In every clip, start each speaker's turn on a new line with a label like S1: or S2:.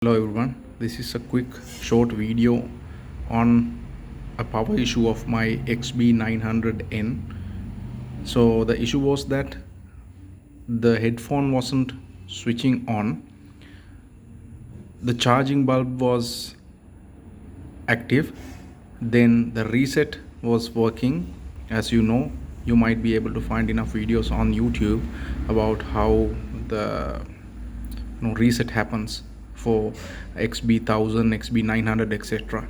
S1: Hello everyone, this is a quick short video on a power issue of my xb900n. So the issue was that the headphone wasn't switching on, the charging bulb was active, then the reset was working. As you know, you might be able to find enough videos on YouTube about how the reset happens for xb1000, xb900, etc.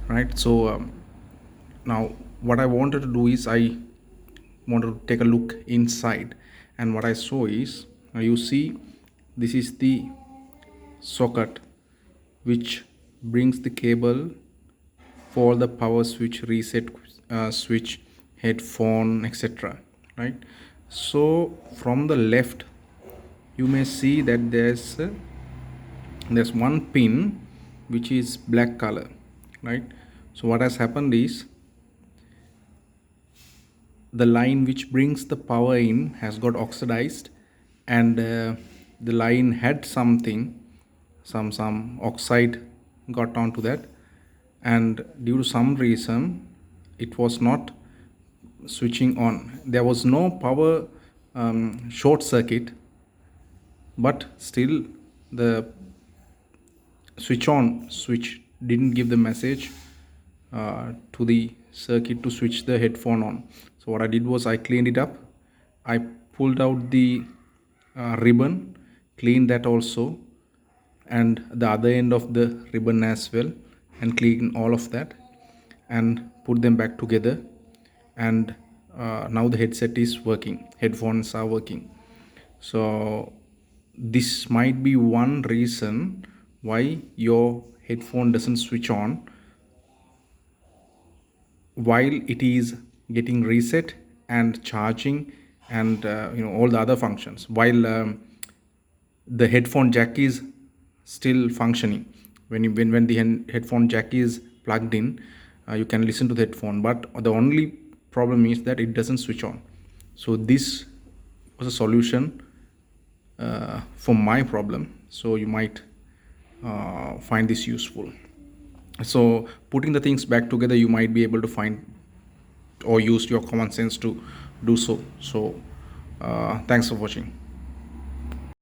S1: Right? So now what I wanted to do is I wanted to take a look inside, and what I saw is, you see, this is the socket which brings the cable for the power switch, reset switch, headphone, etc. Right? So from the left you may see that there's one pin which is black color, right? So what has happened is, the line which brings the power in has got oxidized, and the line had some oxide got onto that, and due to some reason it was not switching on. There was no power short circuit, but still the switch didn't give the message to the circuit to switch the headphone on. So what I did was I cleaned it up. I pulled out the ribbon, cleaned that also, and the other end of the ribbon as well, and clean all of that and put them back together. And now the headset is working, headphones are working. So this might be one reason why your headphone doesn't switch on while it is getting reset and charging, and all the other functions, while the headphone jack is still functioning. When the headphone jack is plugged in, you can listen to the headphone, but the only problem is that it doesn't switch on. So this was a solution for my problem, so you might find this useful. So putting the things back together, you might be able to find or use your common sense to do so. So thanks for watching.